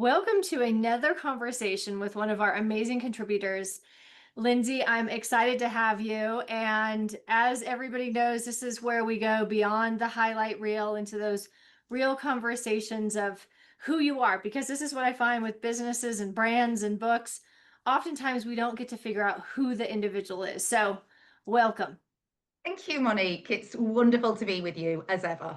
Welcome to another conversation with one of our amazing contributors. Lyndsey, I'm excited to have you. And as everybody knows, this is where we go beyond the highlight reel into those real conversations of who you are, because this is what I find with businesses and brands and books. Oftentimes, we don't get to figure out who the individual is. So, welcome. Thank you, Monique. It's wonderful to be with you as ever.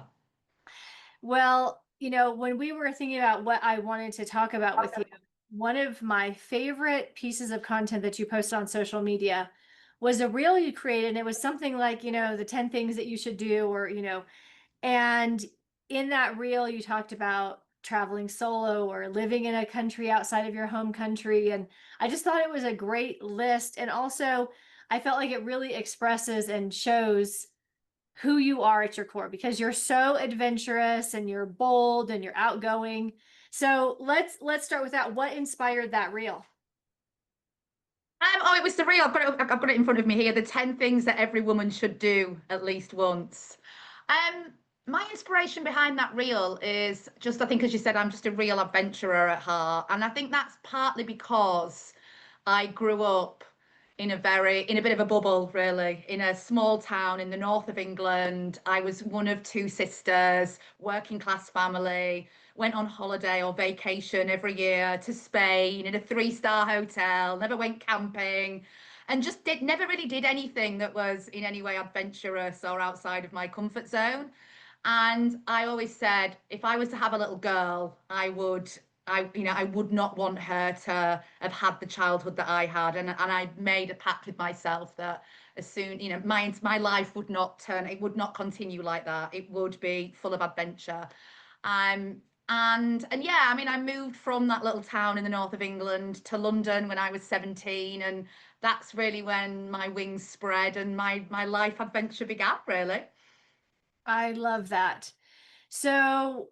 Well, when we were thinking about what I wanted to talk about with you, one of my favorite pieces of content that you posted on social media was a reel you created. And it was something like, the 10 things that you should do, and in that reel, you talked about traveling solo or living in a country outside of your home country. And I just thought it was a great list. And also, I felt like it really expresses and shows who you are at your core because you're so adventurous and you're bold and you're outgoing. So let's start with that. What inspired that reel? Oh, it was the real. I've got it in front of me here. The 10 things that every woman should do at least once. Um, my inspiration behind that reel is just, I think, as you said, I'm just a real adventurer at heart. And I think that's partly because I grew up in a bit of a bubble, really, in a small town in the north of England. I was one of two sisters, working class family, went on holiday or vacation every year to Spain in a three-star hotel, never went camping, and just did never really did anything that was in any way adventurous or outside of my comfort zone. And I always said, if I was to have a little girl, I would not want her to have had the childhood that I had. And I made a pact with myself that as soon, my life it would not continue like that. It would be full of adventure. And yeah, I mean, I moved from that little town in the north of England to London when I was 17, and that's really when my wings spread and my life adventure began, really. I love that. So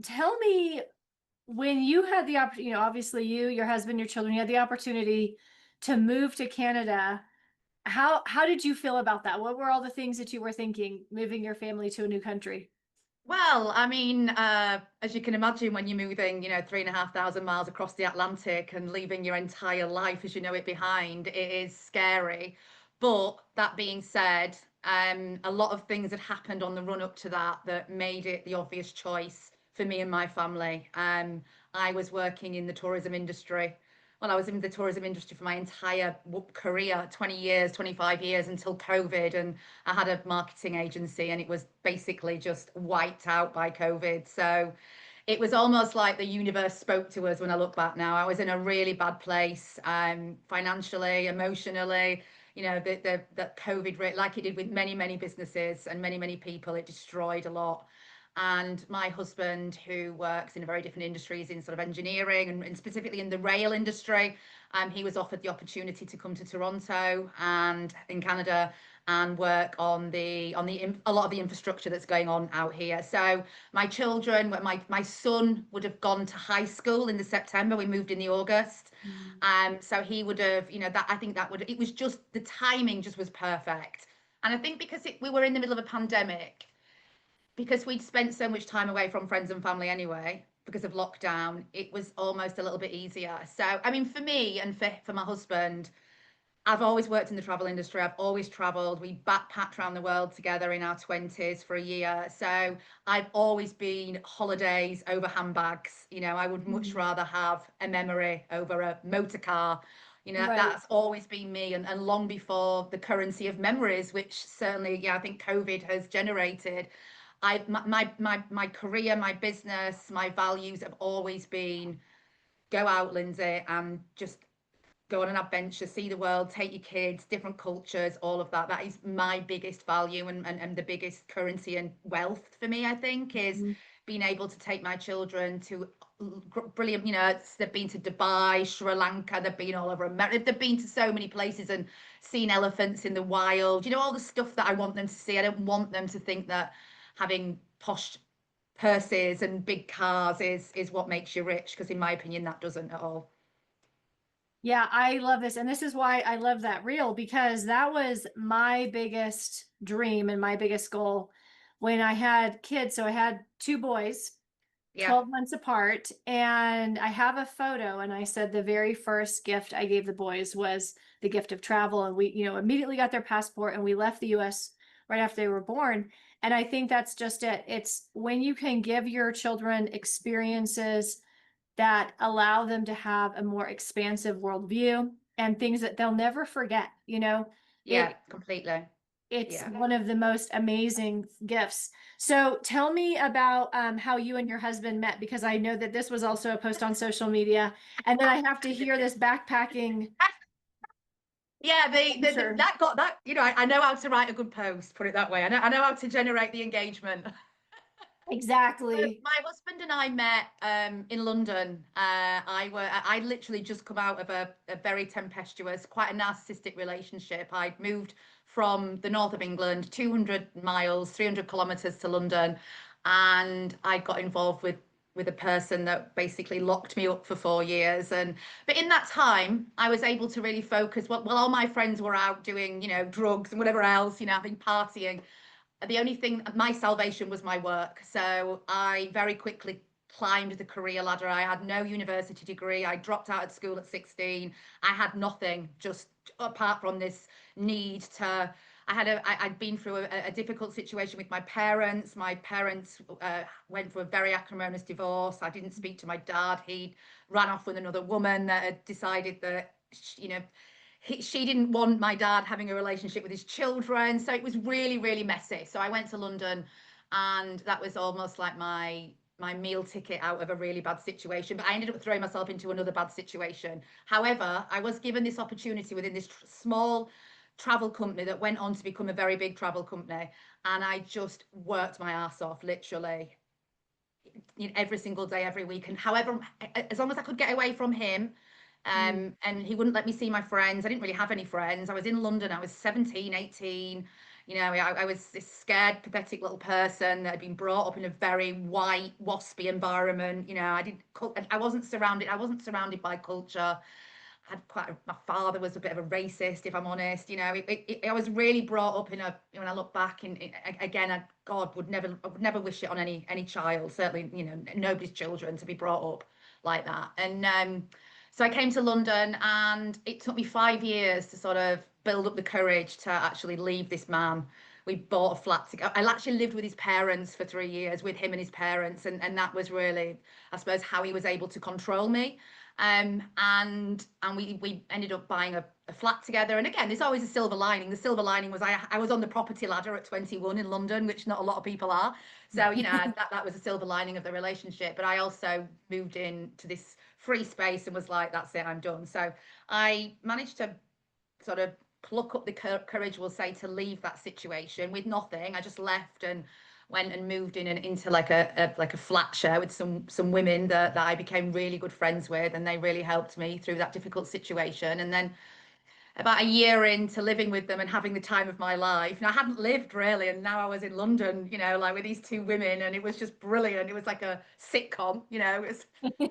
tell me when you had the opportunity, obviously you, your husband, your children, you had the opportunity to move to Canada. How did you feel about that? What were all the things that you were thinking, moving your family to a new country? Well, I mean, as you can imagine, when you're moving, 3,500 miles across the Atlantic and leaving your entire life as you know it behind, it is scary. But that being said, a lot of things had happened on the run up to that made it the obvious choice for me and my family. I was working in the tourism industry. Well, I was in the tourism industry for my entire career, 20 years, 25 years until COVID. And I had a marketing agency and it was basically just wiped out by COVID. So it was almost like the universe spoke to us when I look back now. I was in a really bad place, financially, emotionally. That COVID, like it did with many, many businesses and many, many people, it destroyed a lot. And my husband, who works in a very different industries in sort of engineering and specifically in the rail industry, he was offered the opportunity to come to Toronto and in Canada and work on a lot of the infrastructure that's going on out here. So my children, my son would have gone to high school in the September. We moved in the August. Mm. So he would have, that I think that would it was just the timing just was perfect. And I think because we were in the middle of a pandemic, because we'd spent so much time away from friends and family anyway, because of lockdown, it was almost a little bit easier. So, I mean, for me and for my husband, I've always worked in the travel industry. I've always traveled. We backpacked around the world together in our 20s for a year. So I've always been holidays over handbags. I would much Mm. rather have a memory over a motor car. Right. That's always been me. And long before the currency of memories, which certainly, yeah, I think COVID has generated. My career, my business, my values have always been go out, Lyndsey, and just go on an adventure, see the world, take your kids, different cultures, all of that. That is my biggest value and the biggest currency and wealth for me, I think, is Mhm. being able to take my children to brilliant, they've been to Dubai, Sri Lanka, they've been all over America, they've been to so many places and seen elephants in the wild, all the stuff that I want them to see. I don't want them to think that having posh purses and big cars is what makes you rich, because in my opinion, that doesn't at all. Yeah, I love this. And this is why I love that reel because that was my biggest dream and my biggest goal when I had kids. So I had two boys Yeah. 12 months apart. And I have a photo, and I said the very first gift I gave the boys was the gift of travel. And we, immediately got their passport and we left the US right after they were born. And I think that's just it. It's when you can give your children experiences that allow them to have a more expansive worldview and things that they'll never forget, Yeah, it completely. it's Yeah. one of the most amazing gifts. So tell me about how you and your husband met, because I know that this was also a post on social media, and then I have to hear this backpacking Yeah, adventure. that got that, I know how to write a good post, put it that way. I know how to generate the engagement. Exactly. My husband and I met in London. I literally just come out of a very tempestuous, quite a narcissistic relationship. I'd moved from the north of England, 200 miles, 300 kilometers to London, and I got involved with a person that basically locked me up for 4 years. But in that time, I was able to really focus. Well, all my friends were out doing, drugs and whatever else, having partying. The only thing, my salvation was my work. So I very quickly climbed the career ladder. I had no university degree. I dropped out of school at 16. I had nothing, just apart from this need to. I'd been through a difficult situation with my parents. My parents went through a very acrimonious divorce. I didn't speak to my dad. He ran off with another woman that had decided that, she didn't want my dad having a relationship with his children. So it was really, really messy. So I went to London, and that was almost like my meal ticket out of a really bad situation. But I ended up throwing myself into another bad situation. However, I was given this opportunity within this small travel company that went on to become a very big travel company. And I just worked my ass off, literally, every single day, every week. And however, as long as I could get away from him, Mm. and he wouldn't let me see my friends. I didn't really have any friends. I was in London. I was 17, 18. I was this scared, pathetic little person that had been brought up in a very white, waspy environment. I wasn't surrounded. I wasn't surrounded by culture. My father was a bit of a racist, if I'm honest. I was really brought up in a. When I look back, again, God I would never wish it on any child. Certainly, nobody's children to be brought up like that. And so I came to London, and it took me 5 years to sort of build up the courage to actually leave this man. We bought a flat together. I actually lived with his parents for 3 years, with him and his parents, and that was really, I suppose, how he was able to control me. And we ended up buying a flat together. And again, there's always a silver lining. The silver lining was I was on the property ladder at 21 in London, which not a lot of people are. So that was a silver lining of the relationship. But I also moved into this free space and was like, that's it, I'm done. So I managed to sort of pluck up the courage, we'll say, to leave that situation with nothing. I just left and went and moved in and into like a flat share with some women that I became really good friends with, and they really helped me through that difficult situation. And then about a year into living with them and having the time of my life, and I hadn't lived really, and now I was in London, like with these two women, and it was just brilliant. It was like a sitcom. It was.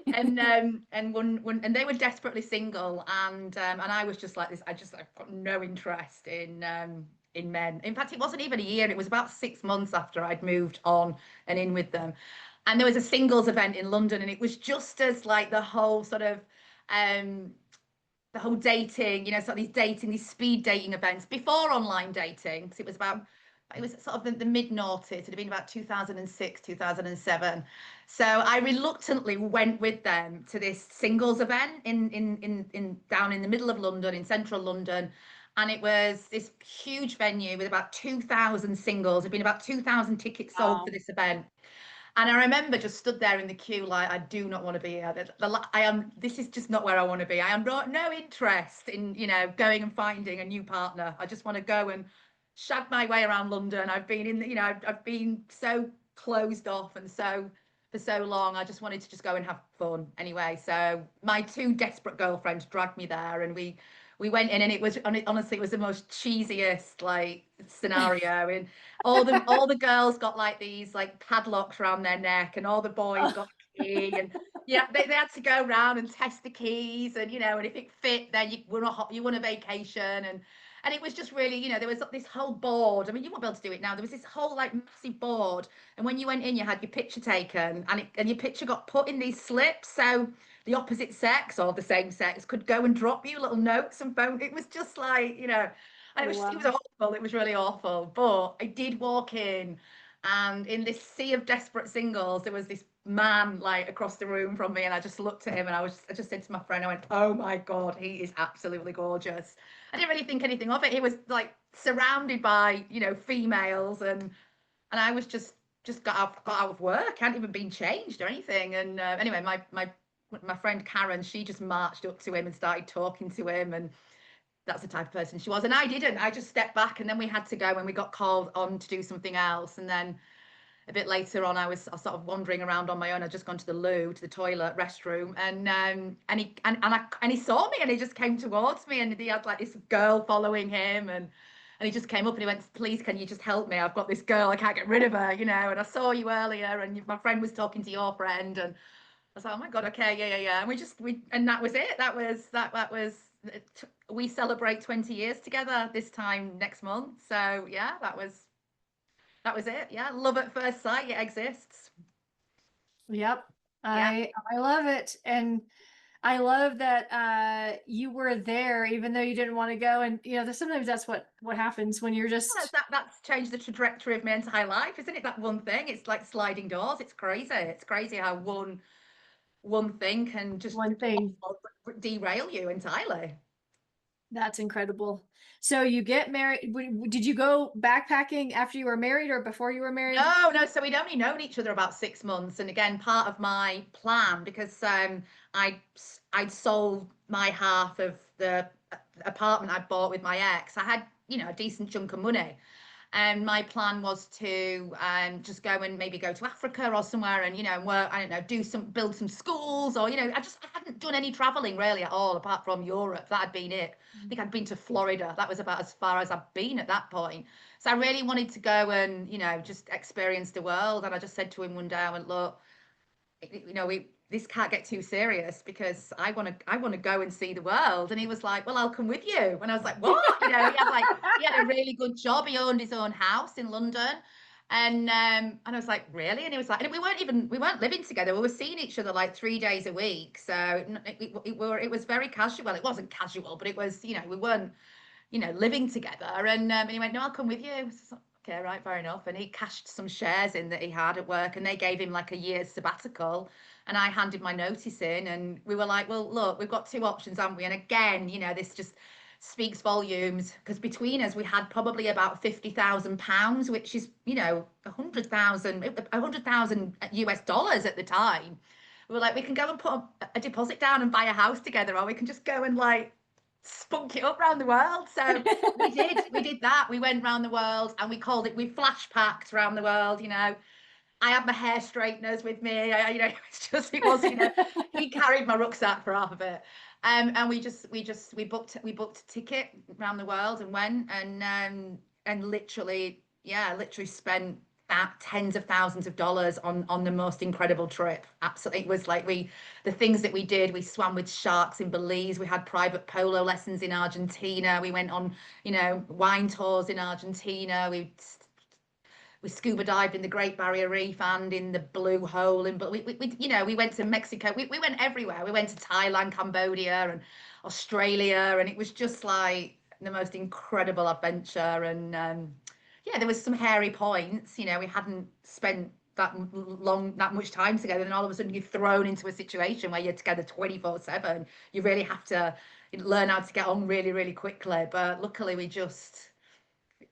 And they were desperately single, and I was just like this. I've got no interest in men. In fact, it wasn't even a year. It was about 6 months after I'd moved on and in with them. And there was a singles event in London, and it was just as like um the whole dating, sort of these speed dating events before online dating, because it was sort of the mid noughties. It had been about 2006, 2007. So I reluctantly went with them to this singles event in down in the middle of London, in central London. And it was this huge venue with about 2,000 singles. There'd been about 2,000 tickets sold for Wow. this event. And I remember just stood there in the queue, like, I do not want to be here. I am. This is just not where I want to be. I am no interest in, going and finding a new partner. I just want to go and shag my way around London. I've been I've been so closed off and so for so long. I just wanted to just go and have fun anyway. So my two desperate girlfriends dragged me there, and we went in, and it was honestly, it was the most cheesiest like scenario. And all the girls got like these like padlocks around their neck, and all the boys got a key. And yeah, they had to go around and test the keys, and and if it fit, then you were on a vacation. And it was just really, you know, there was this whole board. I mean, you won't be able to do it now. There was this whole like massive board, and when you went in, you had your picture taken, and your picture got put in these slips. So the opposite sex or the same sex could go and drop you little notes and phone. It was just like, you know, and Oh, it was wow. awful. It was really awful. But I did walk in, and in this sea of desperate singles, there was this man like across the room from me, and I just looked at him, and I just said to my friend, I went, "Oh my God, he is absolutely gorgeous." I didn't really think anything of it. He was like surrounded by, you know, females, and I was just got out of work, hadn't even been changed or anything. And anyway, my friend Karen, she just marched up to him and started talking to him, and that's the type of person she was. And I didn't. I just stepped back, and then we had to go, and we got called on to do something else. And then a bit later on, I was sort of wandering around on my own. I'd just gone to the loo, to the toilet, restroom, and he saw me, and he just came towards me, and he had like this girl following him, and he just came up and he went, "Please, can you just help me? I've got this girl, I can't get rid of her, you know. And I saw you earlier, and my friend was talking to your friend." And I was like, "Oh my God, okay, yeah." And and that was it. That was. We celebrate 20 years together this time next month. So yeah, that was it. Yeah, love at first sight. It exists. Yep. Yeah. I love it. And I love that you were there even though you didn't want to go. And you know, sometimes that's what happens when you're Well, just that's changed the trajectory of my entire life, isn't it? That one thing. It's like sliding doors. It's crazy. It's crazy how one thing can just one thing. derail you entirely. That's incredible. So you get married. Did you go backpacking after you were married or before you were married? No, no. So we'd only known each other about 6 months, and again, part of my plan because I I'd sold my half of the apartment I bought with my ex. I had, you know, a decent chunk of money. And my plan was to just go and maybe go to Africa or somewhere and, you know, work, I don't know, build some schools or, you know, I hadn't done any traveling really at all apart from Europe. That had been it. I think I'd been to Florida. That was about as far as I'd been at that point. So I really wanted to go and, you know, just experience the world. And I just said to him one day, I went, "Look, you know, this can't get too serious because I want to go and see the world." And he was like, "Well, I'll come with you." And I was like, "What?" You know, he had a really good job. He owned his own house in London. And I was like, "Really?" And he was like, and we weren't living together. We were seeing each other like 3 days a week. So it was very casual. It wasn't casual, but it was, you know, we weren't, you know, living together. And he went, "No, I'll come with you." So, okay, right, fair enough. And he cashed some shares in that he had at work, and they gave him like a year's sabbatical. And I handed my notice in, and we were like, "Well, look, we've got two options, haven't we?" And again, you know, this just speaks volumes because between us, we had probably about £50,000, which is, you know, 100,000 US dollars at the time. We were like, we can go and put a deposit down and buy a house together, or we can just go and like spunk it up around the world. So we did that. We went around the world, and we flash packed around the world, you know. I had my hair straighteners with me. You know, it was, you know, he carried my rucksack for half of it. And we booked a ticket around the world and went and literally, yeah, literally spent that tens of thousands of dollars on the most incredible trip. Absolutely. It was like the things that we did, we swam with sharks in Belize, we had private polo lessons in Argentina, we went on, you know, wine tours in Argentina, we scuba dived in the Great Barrier Reef and in the Blue Hole, and but we you know, we went to Mexico, we went everywhere. We went to Thailand, Cambodia, and Australia, and it was just like the most incredible adventure. And yeah, there was some hairy points. You know, we hadn't spent that much time together, and all of a sudden you're thrown into a situation where you're together 24/7. You really have to learn how to get on really, really quickly. But luckily,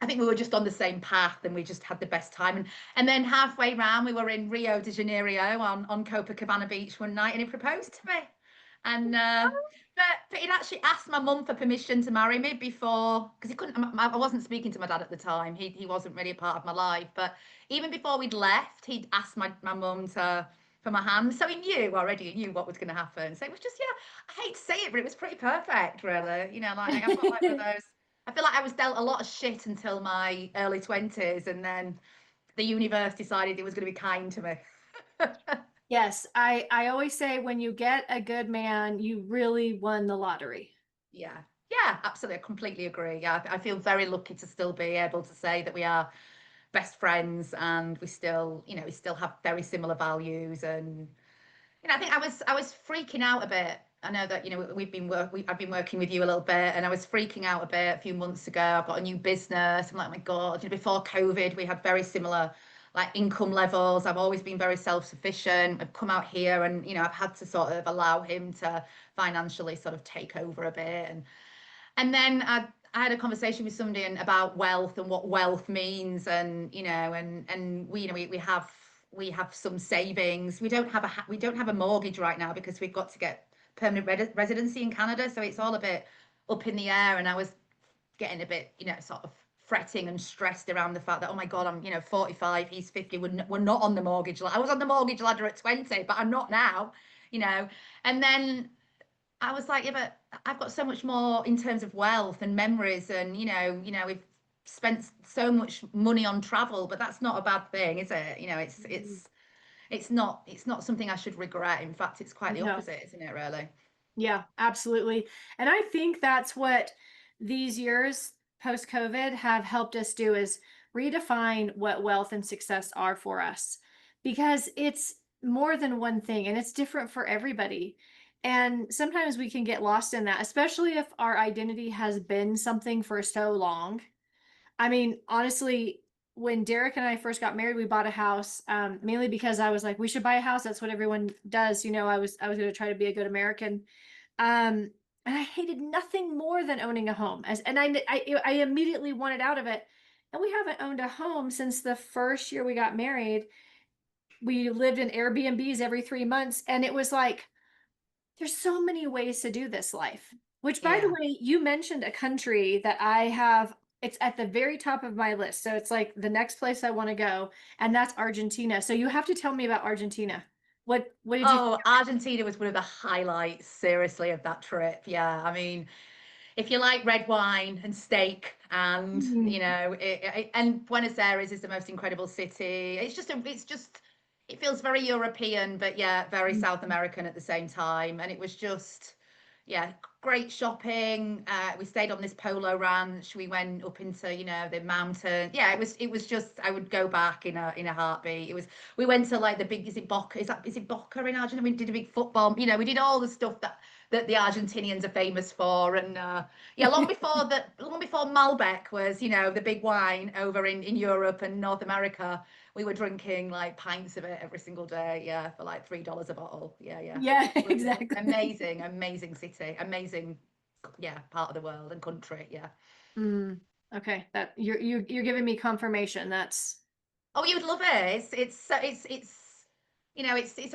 I think we were just on the same path, and we just had the best time. And then halfway round, we were in Rio de Janeiro on Copacabana Beach one night, and he proposed to me. And but he'd actually asked my mum for permission to marry me before, because he couldn't. I wasn't speaking to my dad at the time. He wasn't really a part of my life. But even before we'd left, he'd asked my mum to for my hand. So he knew already. He knew what was going to happen. So it was just, yeah. I hate to say it, but it was pretty perfect, really. You know, like I've got like one of those. I feel like I was dealt a lot of shit until my early 20s, and then the universe decided it was going to be kind to me. Yes, I always say when you get a good man, you really won the lottery. Yeah. Yeah, absolutely. I completely agree. Yeah, I feel very lucky to still be able to say that we are best friends, and we still, we still have very similar values. And I think I was freaking out a bit. I know that, I've been working with you a little bit, and I was freaking out a bit a few months ago. I've got a new business. I'm like, oh my God, before COVID, we had very similar like income levels. I've always been very self-sufficient. I've come out here, and I've had to sort of allow him to financially sort of take over a bit. And then I had a conversation with somebody about wealth and what wealth means, and we have some savings. We don't have a mortgage right now because we've got to get permanent residency in Canada, so it's all a bit up in the air. And I was getting a bit, sort of fretting and stressed around the fact that, oh my God, I'm 45, he's 50. We're not on the mortgage ladder. I was on the mortgage ladder at 20, but I'm not now. And then I was like, yeah, but I've got so much more in terms of wealth and memories, and we've spent so much money on travel, but that's not a bad thing, is it? Mhm. It's not something I should regret. In fact, it's quite the No. opposite, isn't it, really? Yeah, absolutely. And I think that's what these years post COVID have helped us do is redefine what wealth and success are for us, because it's more than one thing and it's different for everybody. And sometimes we can get lost in that, especially if our identity has been something for so long. I mean, honestly, when Derek and I first got married, we bought a house, mainly because I was like, we should buy a house. That's what everyone does. I was going to try to be a good American. And I hated nothing more than owning a home. I immediately wanted out of it. And we haven't owned a home since the first year we got married. We lived in Airbnbs every 3 months. And it was like, there's so many ways to do this life. Which, by the Yeah. way, you mentioned a country that I have, it's at the very top of my list. So it's like the next place I want to go, and that's Argentina. So you have to tell me about Argentina. What did you think Oh, Argentina was one of the highlights, seriously, of that trip. Yeah, I mean, if you like red wine and steak, and of? and Buenos Aires is the most incredible city. It feels very European, but yeah, very Mhm. South American at the same time. And it was just, yeah, great shopping. We stayed on this polo ranch. We went up into, the mountain. Yeah, it was just, I would go back in a heartbeat. We went to like the big, is it Boca? Is it Boca in Argentina? We did a big football. We did all the stuff that the Argentinians are famous for. And yeah, long before Malbec was, the big wine over in Europe and North America, we were drinking like pints of it every single day. Yeah, for like $3 a bottle. Yeah, yeah. Yeah, Brilliant. exactly. Amazing, amazing city. Amazing, yeah, part of the world and country. Yeah. Mm, okay, that you're giving me confirmation. That's Oh, you would love it. It's a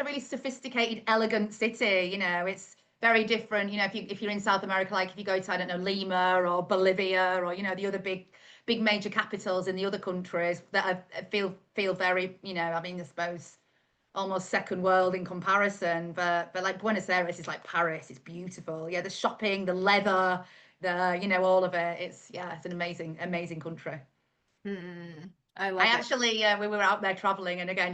really sophisticated, elegant city. It's very different. If you're in South America, like if you go to, I don't know, Lima or Bolivia, or the other big major capitals in the other countries that feel very, I mean, I suppose almost second world in comparison. But like Buenos Aires is like Paris. It's beautiful. Yeah, the shopping, the leather, all of it. It's an amazing country. I I love it. actually, we were out there traveling, and again,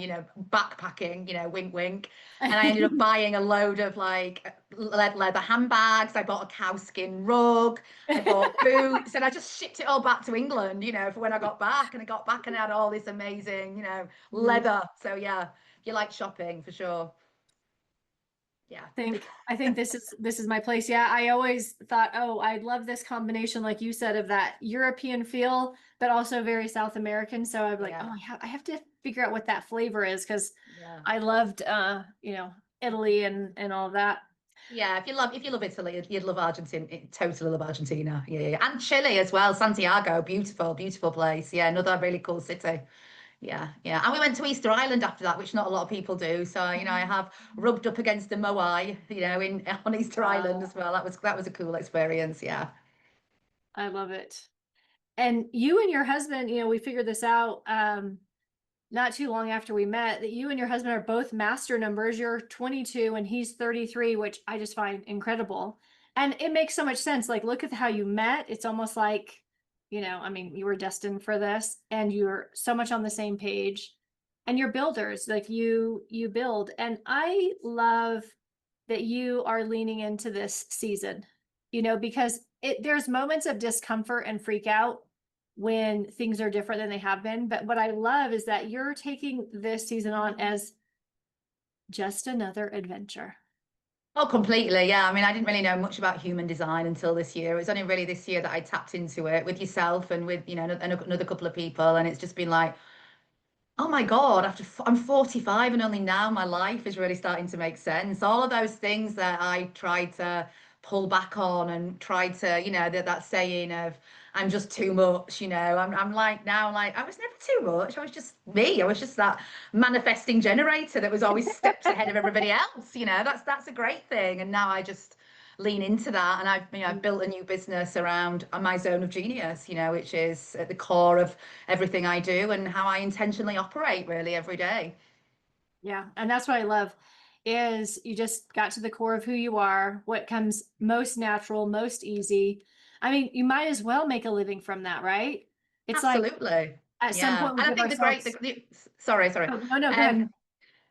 backpacking, wink, wink. And I ended up buying a load of like leather handbags. I bought a cowskin rug. I bought boots, and I just shipped it all back to England, for when I got back. And I got back and I had all this amazing, Mhm. leather. So yeah, if you like shopping, for sure. Yeah. I think this is my place. Yeah, I always thought, oh, I love this combination, like you said, of that European feel, but also very South American. So I'm like, oh, Yeah. I have to figure out what that flavor is, because Yeah. I loved Italy and all that. Yeah, if you love Italy, you'd love Argentina. Totally love Argentina. Yeah, yeah, yeah. And Chile as well. Santiago, beautiful, beautiful place. Yeah, another really cool city. Yeah, yeah. And we went to Easter Island after that, which not a lot of people do. So, I have rubbed up against the Moai, in on Easter Island Wow, as well. That was a cool experience. Yeah. I love it. And you and your husband, we figured this out. Not too long after we met, that you and your husband are both master numbers. You're 22 and he's 33, which I just find incredible. And it makes so much sense. Like, look at how you met. It's almost like, I mean, you were destined for this, and you're so much on the same page. And you're builders, like you build. And I love that you are leaning into this season, because there's moments of discomfort and freak out when things are different than they have been. But what I love is that you're taking this season on as just another adventure. Oh, completely. Yeah. I mean, I didn't really know much about human design until this year. It was only really this year that I tapped into it with yourself and with, another couple of people. And it's just been like, oh my God, I'm 45 and only now my life is really starting to make sense. All of those things that I tried to pull back on and tried to, that saying of I'm just too much, I'm like now like I was never too much. I was just me. I was just that manifesting generator that was always steps ahead of everybody else. That's a great thing. And now I just lean into that, and I've built a new business around my zone of genius, which is at the core of everything I do and how I intentionally operate really every day. Yeah. And that's what I love is you just got to the core of who you are, what comes most natural, most easy. I mean, you might as well make a living from that, right? It's like Absolutely. at some Yeah. point we And I give think ourselves, sorry. oh, no, no, go ahead. Um,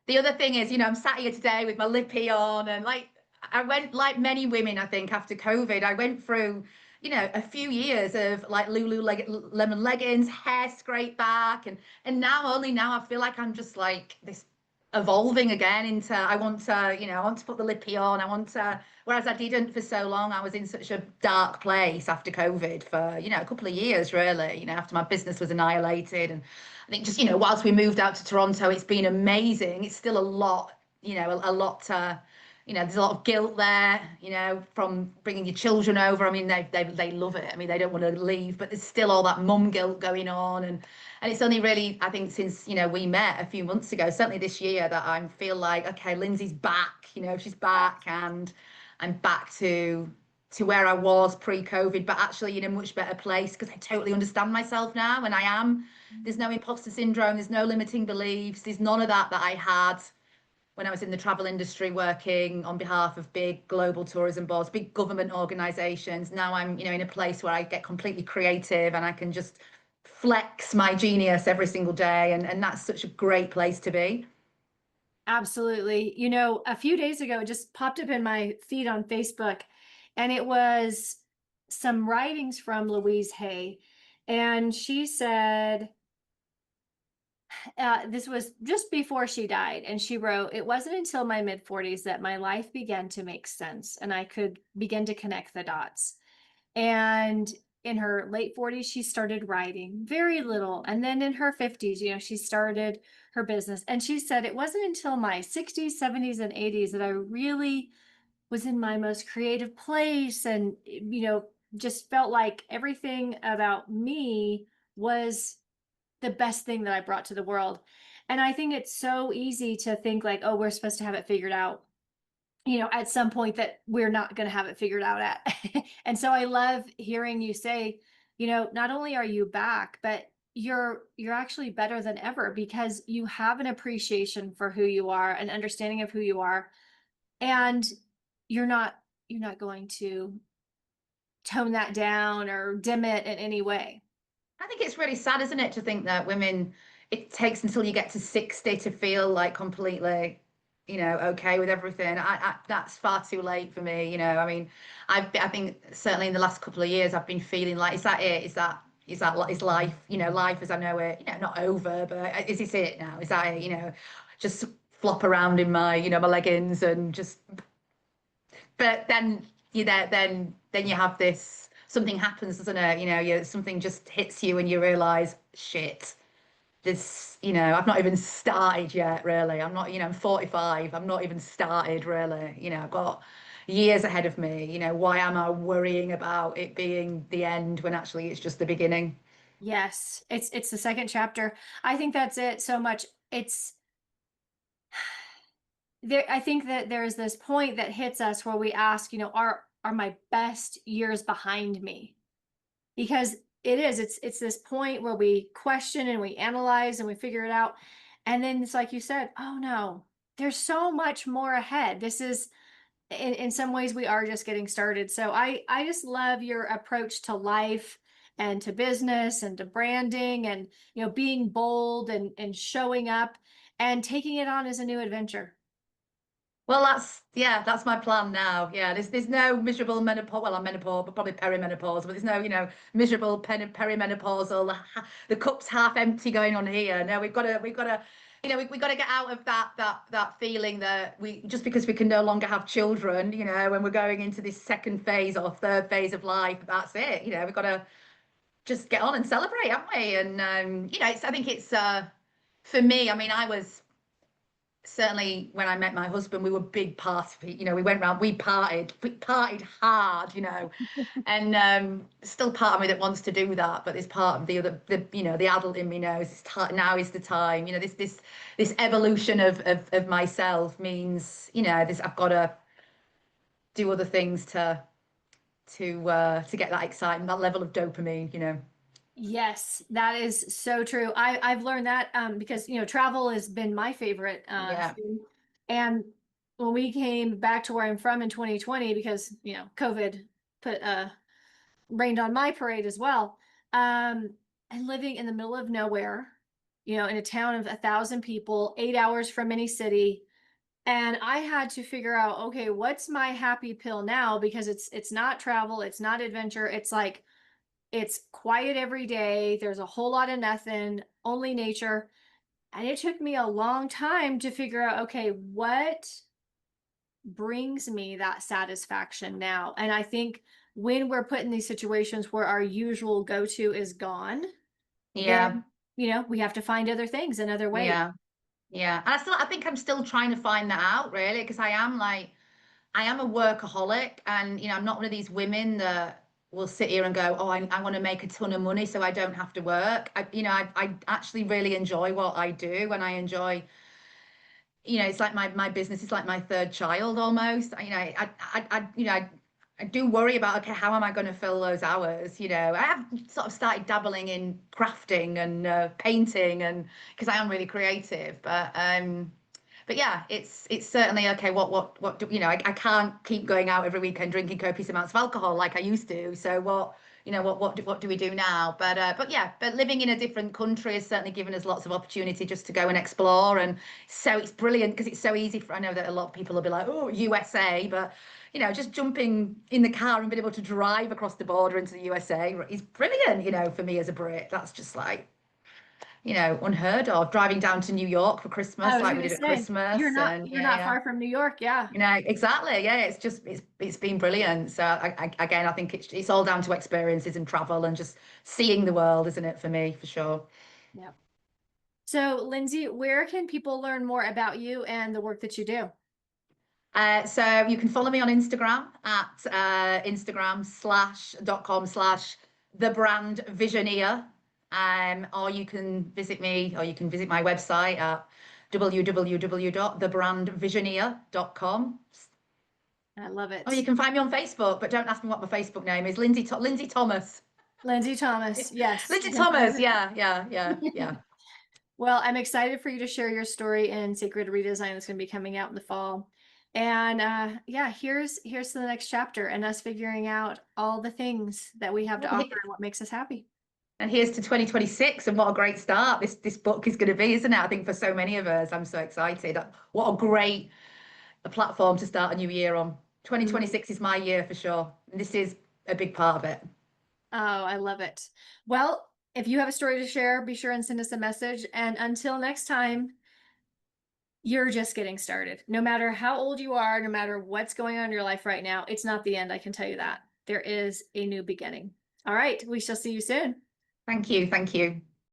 the other thing is, I'm sat here today with my lippy on, and like I went like many women, I think, after COVID, I went through, a few years of like Lululemon leggings, hair scraped back, and now only now I feel like I'm just like this evolving again into I want to put the lippy on. I want to, whereas I didn't for so long. I was in such a dark place after COVID for, a couple of years really, after my business was annihilated. And I think just, whilst we moved out to Toronto, it's been amazing. It's still a lot, a lot to, there's a lot of guilt there, from bringing your children over. I mean, they love it. I mean, they don't want to leave, but there's still all that mum guilt going on. And it's only really, I think, since, we met a few months ago, certainly this year, that I feel like, okay, Lyndsey's back, she's back, and I'm back to where I was pre-COVID, but actually in a much better place because I totally understand myself now, and I am. There's no imposter syndrome, there's no limiting beliefs, there's none of that I had when I was in the travel industry working on behalf of big global tourism boards, big government organizations. Now I'm, in a place where I get completely creative and I can just flex my genius every single day. And that's such a great place to be. Absolutely. You know, a few days ago, it just popped up in my feed on Facebook, and it was some writings from Louise Hay. And she said, this was just before she died. And she wrote, "It wasn't until my mid 40s that my life began to make sense and I could begin to connect the dots." And in her late 40s, she started writing very little. And then in her 50s, she started her business. And she said, "It wasn't until my 60s, 70s, and 80s that I really was in my most creative place and, just felt like everything about me was the best thing that I brought to the world." And I think it's so easy to think like, oh, we're supposed to have it figured out, at some point that we're not going to have it figured out at. And so I love hearing you say, not only are you back, but you're actually better than ever because you have an appreciation for who you are, an understanding of who you are, and you're not you're not going to tone that down or dim it in any way. I think it's really sad, isn't it, to think that women, it takes until you get to 60 to feel like completely, okay with everything. That's far too late for me. I mean, I think certainly in the last couple of years, I've been feeling like, is that it? Is life, life as I know it, not over, but is this it now? Is that it, just flop around in my, my leggings and just, but then then you have this, something happens, doesn't it? Something just hits you and you realize, shit, this, I've not even started yet, really. I'm not, I'm 45. I'm not even started, really. I've got years ahead of me. Why am I worrying about it being the end when actually it's just the beginning? Yes, it's the second chapter. I think that's it so much. It's there. I think that there's this point that hits us where we ask, are my best years behind me? Because it's this point where we question and we analyze and we figure it out. And then it's like you said, oh no, there's so much more ahead. This is in some ways we are just getting started. So I just love your approach to life and to business and to branding and being bold and showing up and taking it on as a new adventure. Well, that's my plan now. Yeah, there's no miserable menopause. Well, I'm menopause, but probably perimenopause. But there's no, miserable perimenopausal. The cup's half empty going on here. No, we've got to, we've got to get out of that feeling that we just because we can no longer have children. When we're going into this second phase or third phase of life, that's it. We've got to just get on and celebrate, haven't we? And I think it's for me. I mean, I was certainly when I met my husband, we were big party. We went round, we partied hard, and still part of me that wants to do that, but there's part of the adult in me knows now is the time. This evolution of myself means, I've got to do other things to get that excitement, that level of dopamine. Yes, that is so true. I've learned that because travel has been my favorite Yeah, thing. And when we came back to where I'm from in 2020, because COVID put rained on my parade as well. And living in the middle of nowhere, in a town of 1,000 people, 8 hours from any city, and I had to figure out, okay, what's my happy pill now? Because it's not travel, it's not adventure. It's like it's quiet every day. There's a whole lot of nothing, only nature. And it took me a long time to figure out, okay, what brings me that satisfaction now? And I think when we're put in these situations where our usual go-to is gone, yeah, then, we have to find other things and other ways. yeah, yeah. And I think I'm still trying to find that out, really, because I am a workaholic, and I'm not one of these women that will sit here and go, "Oh, I want to make a ton of money so I don't have to work." I actually really enjoy what I do, and I enjoy, it's like my business is like my third child almost. I do worry about, okay, how am I going to fill those hours? I have sort of started dabbling in crafting and painting, and because I am really creative, but yeah, it's certainly okay. What do I can't keep going out every weekend drinking copious amounts of alcohol like I used to. So what do we do now? But yeah, but living in a different country has certainly given us lots of opportunity just to go and explore. And so it's brilliant because it's so easy I know that a lot of people will be like, oh, USA, but just jumping in the car and being able to drive across the border into the USA is brilliant. For me as a Brit, that's just like unheard of. Driving down to New York for I Christmas, was like we going to did at say, you're Christmas, not and you're yeah, not yeah, far from New York. Yeah. exactly, yeah. It's been brilliant. So again, I think it's all down to experiences and travel and just seeing the world, isn't it? For me, for sure. Yeah. So, Lyndsey, where can people learn more about you and the work that you do? So you can follow me on Instagram at Instagram/.com/ the brand visioneer. Or you can visit me, or you can visit my website at www.thebrandvisioneer.com. I love Or you it. can find me on Facebook, but don't ask me what my Facebook name is. Lyndsey Thomas. Lyndsey Thomas. Yes, you Lyndsey can find Thomas. her. Yeah, yeah, yeah, yeah. Well, I'm excited for you to share your story in Sacred Redesign that's going to be coming out in the fall. And yeah, here's to the next chapter and us figuring out all the things that we have to offer and what makes us happy. And here's to 2026, and what a great start this book is going to be, isn't it? I think for so many of us, I'm so excited. What a great platform to start a new year on. Mhm. 2026 is my year for sure. And this is a big part of it. Oh, I love it. Well, if you have a story to share, be sure and send us a message. And until next time, you're just getting started. No matter how old you are, no matter what's going on in your life right now, it's not the end. I can tell you that. There is a new beginning. All right. We shall see you soon. Thank you. Thank you.